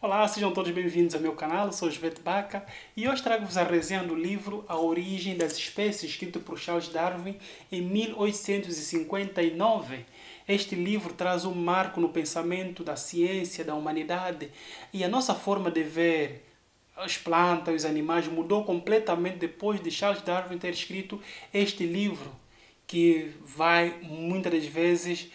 Olá, sejam todos bem-vindos ao meu canal, eu sou Jovete Baca e hoje trago-vos a resenha do livro A Origem das Espécies, escrito por Charles Darwin em 1859. Este livro traz um marco no pensamento da ciência, da humanidade, e a nossa forma de ver as plantas, os animais mudou completamente depois de Charles Darwin ter escrito este livro, que vai muitas das vezes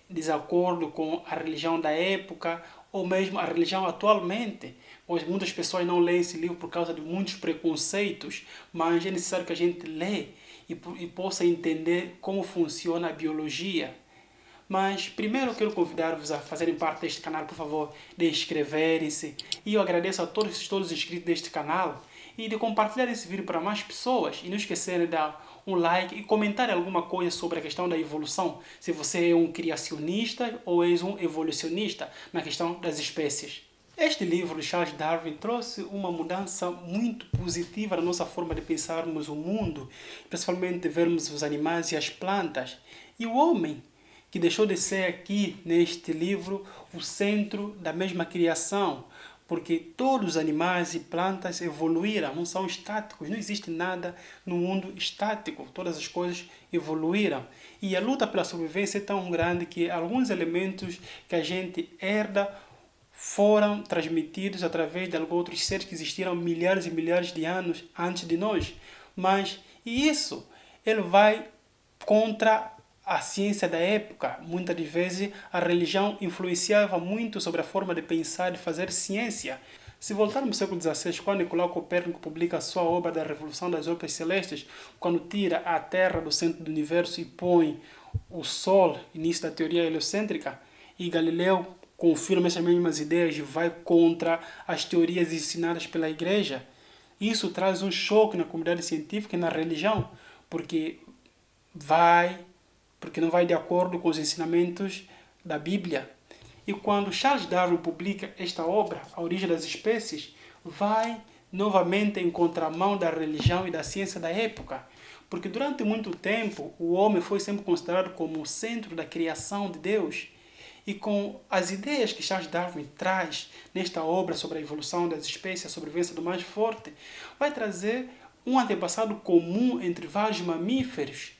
desacordo com a religião da época ou mesmo a religião atualmente. Pois muitas pessoas não leem esse livro por causa de muitos preconceitos, mas é necessário que a gente lê e possa entender como funciona a biologia. Mas primeiro eu quero convidar-vos a fazerem parte deste canal, por favor, de inscreverem-se. E eu agradeço a todos os inscritos deste canal e de compartilhar esse vídeo para mais pessoas. E não esquecerem de dar um like e comentar alguma coisa sobre a questão da evolução. Se você é um criacionista ou és um evolucionista na questão das espécies. Este livro de Charles Darwin trouxe uma mudança muito positiva na nossa forma de pensarmos o mundo, principalmente de vermos os animais e as plantas. E o homem, que deixou de ser aqui neste livro o centro da mesma criação, porque todos os animais e plantas evoluíram, não são estáticos, não existe nada no mundo estático, todas as coisas evoluíram. E a luta pela sobrevivência é tão grande que alguns elementos que a gente herda foram transmitidos através de alguns outros seres que existiram milhares e milhares de anos antes de nós. Mas e isso, ele vai contra a ciência da época. Muitas das vezes a religião influenciava muito sobre a forma de pensar e fazer ciência. Se voltarmos ao século XVI, quando Nicolau Copérnico publica a sua obra da Revolução das Orbitas Celestes, quando tira a Terra do centro do universo e põe o Sol, início da teoria heliocêntrica, e Galileu confirma essas mesmas ideias e vai contra as teorias ensinadas pela Igreja, isso traz um choque na comunidade científica e na religião, porque não vai de acordo com os ensinamentos da Bíblia. E quando Charles Darwin publica esta obra, A Origem das Espécies, vai novamente em contramão da religião e da ciência da época. Porque durante muito tempo o homem foi sempre considerado como o centro da criação de Deus. E com as ideias que Charles Darwin traz nesta obra sobre a evolução das espécies, a sobrevivência do mais forte, vai trazer um antepassado comum entre vários mamíferos.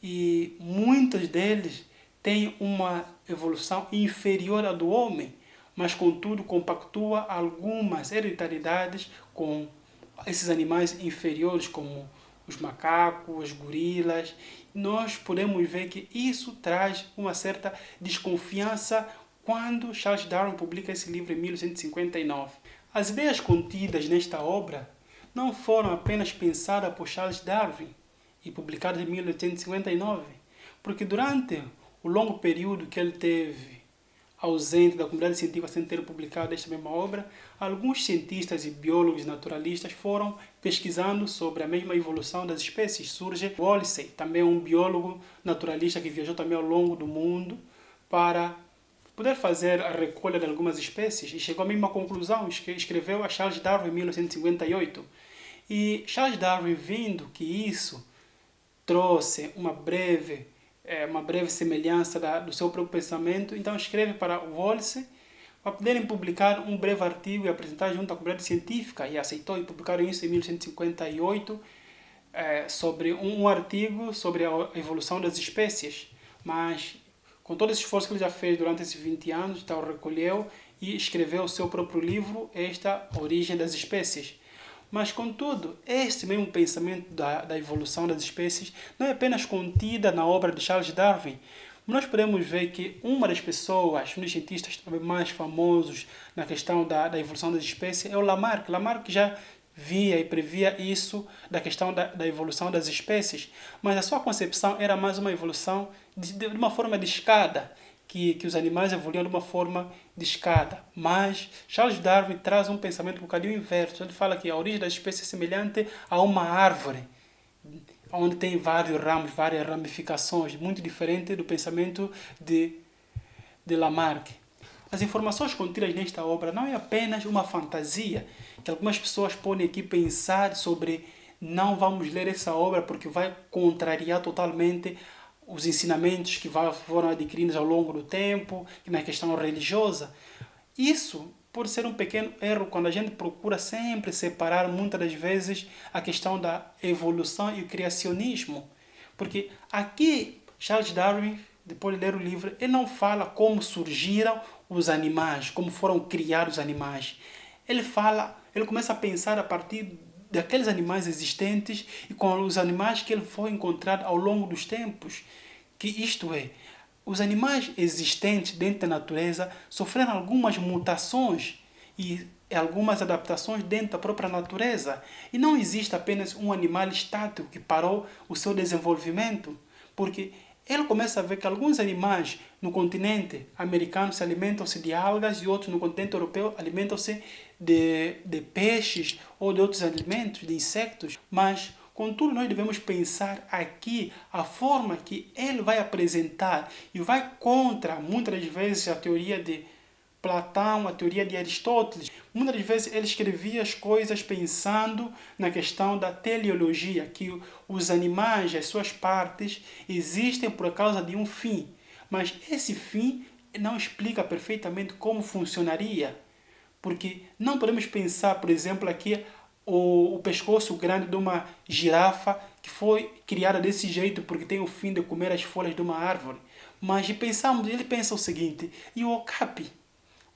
E muitos deles têm uma evolução inferior à do homem, mas contudo compactua algumas hereditariedades com esses animais inferiores, como os macacos, os gorilas. Nós podemos ver que isso traz uma certa desconfiança quando Charles Darwin publica esse livro em 1859. As ideias contidas nesta obra não foram apenas pensadas por Charles Darwin e publicadas em 1859, porque durante o longo período que ele teve ausente da comunidade científica sem ter publicado esta mesma obra, alguns cientistas e biólogos naturalistas foram pesquisando sobre a mesma evolução das espécies. Surge Wollasey, também um biólogo naturalista que viajou também ao longo do mundo para poder fazer a recolha de algumas espécies e chegou à mesma conclusão, escreveu a Charles Darwin em 1858. E Charles Darwin, vendo que isso trouxe uma breve semelhança do seu próprio pensamento, então escreve para o Wollasey para poderem publicar um breve artigo e apresentar junto à comunidade científica, e aceitou, e publicaram isso em 1858, sobre um artigo sobre a evolução das espécies. Mas com todo esse esforço que ele já fez durante esses 20 anos, então recolheu e escreveu o seu próprio livro, esta Origem das Espécies. Mas, contudo, este mesmo pensamento da evolução das espécies não é apenas contida na obra de Charles Darwin. Nós podemos ver que uma das pessoas, um dos cientistas mais famosos na questão da evolução das espécies é o Lamarck. Lamarck já via e previa isso da questão da evolução das espécies, mas a sua concepção era mais uma evolução de uma forma de escada, que os animais evoluíam de uma forma de escada. Mas Charles Darwin traz um pensamento um bocadinho inverso. Ele fala que a origem da espécie é semelhante a uma árvore, onde tem vários ramos, várias ramificações, muito diferente do pensamento de Lamarck. As informações contidas nesta obra não é apenas uma fantasia, que algumas pessoas podem aqui pensar sobre não vamos ler essa obra porque vai contrariar totalmente os ensinamentos que foram adquiridos ao longo do tempo, na questão religiosa. Isso pode ser um pequeno erro quando a gente procura sempre separar, muitas das vezes, a questão da evolução e o criacionismo. Porque aqui, Charles Darwin, depois de ler o livro, ele não fala como surgiram os animais, como foram criados os animais. Ele começa a pensar a partir daqueles animais existentes e com os animais que ele foi encontrado ao longo dos tempos. Que isto é, os animais existentes dentro da natureza sofreram algumas mutações e algumas adaptações dentro da própria natureza. E não existe apenas um animal estático que parou o seu desenvolvimento, porque ele começa a ver que alguns animais no continente americano se alimentam-se de algas e outros no continente europeu alimentam-se de peixes ou de outros alimentos, de insectos. Mas, contudo, nós devemos pensar aqui a forma que ele vai apresentar e vai contra, muitas das vezes, a teoria de Platão, a teoria de Aristóteles. Muitas das vezes ele escrevia as coisas pensando na questão da teleologia, que os animais, as suas partes, existem por causa de um fim. Mas esse fim não explica perfeitamente como funcionaria. Porque não podemos pensar, por exemplo, aqui o pescoço grande de uma girafa que foi criada desse jeito porque tem o fim de comer as folhas de uma árvore. Mas ele pensa o seguinte, e o okapi?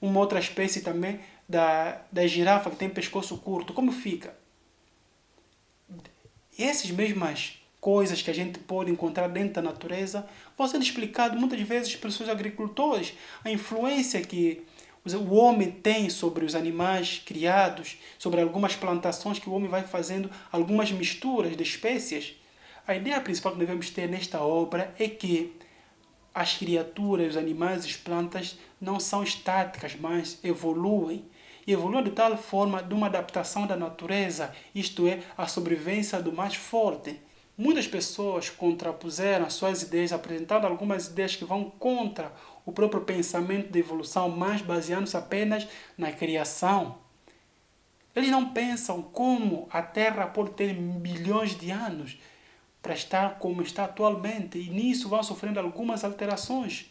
Uma outra espécie também da girafa que tem pescoço curto, como fica? E essas mesmas coisas que a gente pode encontrar dentro da natureza vão sendo explicadas muitas vezes pelos seus agricultores, a influência que o homem tem sobre os animais criados, sobre algumas plantações que o homem vai fazendo, algumas misturas de espécies. A ideia principal que devemos ter nesta obra é que as criaturas, os animais, as plantas não são estáticas, mas evoluem. E evoluem de tal forma de uma adaptação da natureza, isto é, a sobrevivência do mais forte. Muitas pessoas contrapuseram as suas ideias, apresentando algumas ideias que vão contra o próprio pensamento de evolução, mas baseando-se apenas na criação. Eles não pensam como a Terra pode ter bilhões de anos para estar como está atualmente, e nisso vão sofrendo algumas alterações.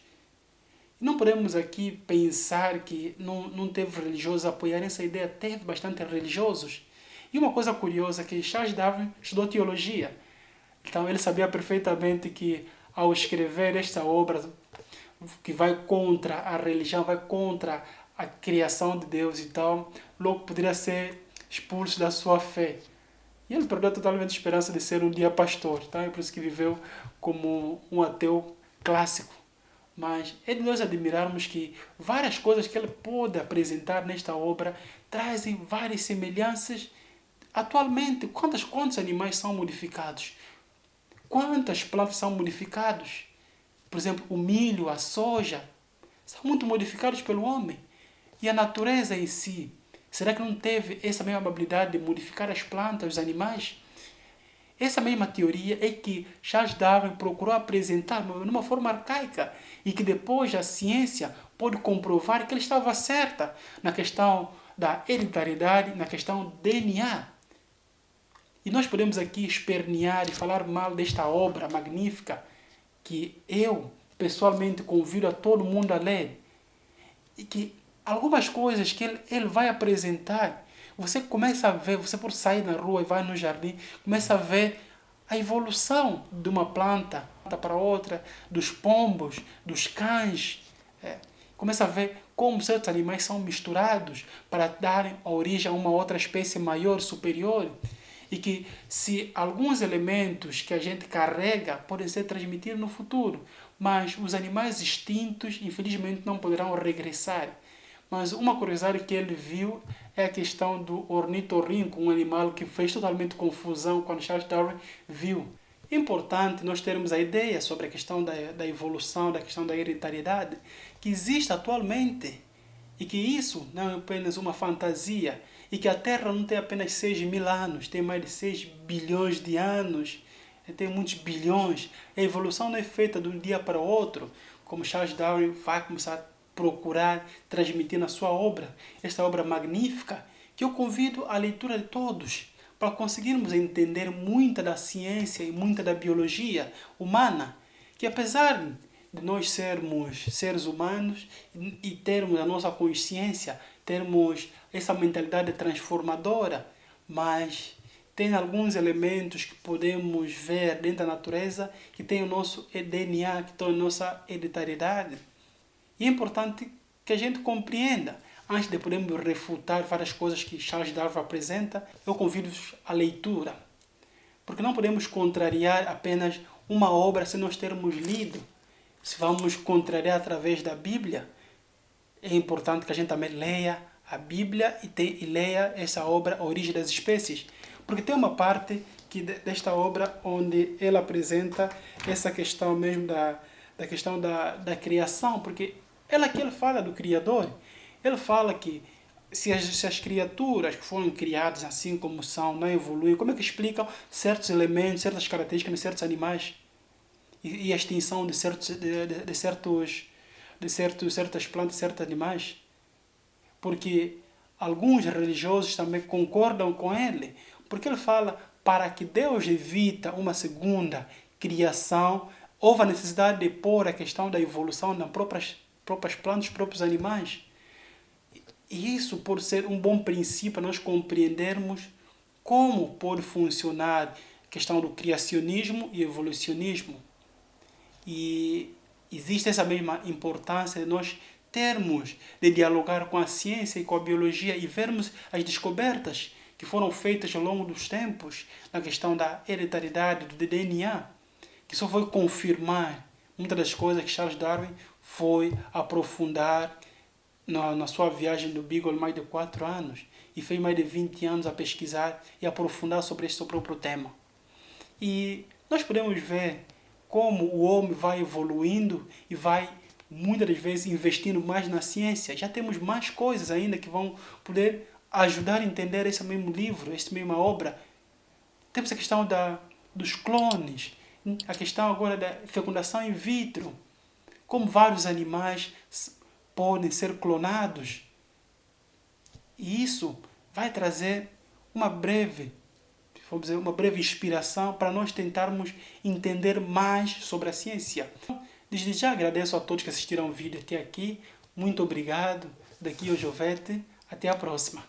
Não podemos aqui pensar que não teve religiosos a apoiarem essa ideia, teve bastante religiosos. E uma coisa curiosa é que Charles Darwin estudou teologia, então ele sabia perfeitamente que ao escrever esta obra que vai contra a religião, vai contra a criação de Deus e tal, logo poderia ser expulso da sua fé. E ele perdeu totalmente a esperança de ser um dia pastor, tá? É por isso que viveu como um ateu clássico. Mas é de nós admirarmos que várias coisas que ele pôde apresentar nesta obra trazem várias semelhanças. Atualmente, quantos animais são modificados? Quantas plantas são modificadas? Por exemplo, o milho, a soja, são muito modificados pelo homem. E a natureza em si, será que não teve essa mesma habilidade de modificar as plantas, os animais? Essa mesma teoria é que Charles Darwin procurou apresentar de uma forma arcaica e que depois a ciência pôde comprovar que ele estava certa na questão da hereditariedade, na questão do DNA. E nós podemos aqui espernear e falar mal desta obra magnífica que eu pessoalmente convido a todo mundo a ler. E que algumas coisas que ele vai apresentar, você começa a ver, você por sair na rua e vai no jardim, começa a ver a evolução de uma planta para outra, dos pombos, dos cães. Começa a ver como certos animais são misturados para darem origem a uma outra espécie maior, superior. E que se alguns elementos que a gente carrega podem ser transmitidos no futuro, mas os animais extintos, infelizmente, não poderão regressar. Mas uma curiosidade que ele viu é a questão do ornitorrinco, um animal que fez totalmente confusão quando Charles Darwin viu. É importante nós termos a ideia sobre a questão da evolução, da questão da hereditariedade, que existe atualmente. E que isso não é apenas uma fantasia. E que a Terra não tem apenas 6.000 anos, tem mais de 6 bilhões de anos. Tem muitos bilhões. A evolução não é feita de um dia para o outro, como Charles Darwin vai começar a procurar transmitir na sua obra. Esta obra magnífica, que eu convido à leitura de todos, para conseguirmos entender muita da ciência e muita da biologia humana, que apesar de nós sermos seres humanos e termos a nossa consciência, termos essa mentalidade transformadora, mas tem alguns elementos que podemos ver dentro da natureza que tem o nosso DNA, que tem a nossa hereditariedade. E é importante que a gente compreenda. Antes de podermos refutar várias coisas que Charles Darwin apresenta, eu convido-vos à leitura. Porque não podemos contrariar apenas uma obra se nós termos lido. Se vamos contrariar através da Bíblia, é importante que a gente também leia a Bíblia e leia essa obra, A Origem das Espécies. Porque tem uma parte desta obra onde ele apresenta essa questão mesmo da questão da criação, porque ele fala do Criador. Ele fala que se as criaturas que foram criadas assim como são, não evoluem, como é que explicam certos elementos, certas características de certos animais e a extinção de certas plantas, certos animais? Porque alguns religiosos também concordam com ele, porque ele fala, para que Deus evita uma segunda criação, houve a necessidade de pôr a questão da evolução nas próprias plantas, próprios animais. E isso por ser um bom princípio para nós compreendermos como pode funcionar a questão do criacionismo e evolucionismo. E existe essa mesma importância de nós termos de dialogar com a ciência e com a biologia e vermos as descobertas que foram feitas ao longo dos tempos na questão da hereditariedade, do DNA, que só foi confirmar muitas das coisas que Charles Darwin foi aprofundar na sua viagem do Beagle mais de 4 anos e fez mais de 20 anos a pesquisar e aprofundar sobre esse próprio tema. E nós podemos ver como o homem vai evoluindo e vai muitas das vezes investindo mais na ciência. Já temos mais coisas ainda que vão poder ajudar a entender esse mesmo livro, essa mesma obra. Temos a questão dos clones, a questão agora da fecundação in vitro, como vários animais podem ser clonados. E isso vai trazer uma breve inspiração para nós tentarmos entender mais sobre a ciência. Desde já agradeço a todos que assistiram o vídeo até aqui. Muito obrigado. Daqui é o Jovete. Até a próxima.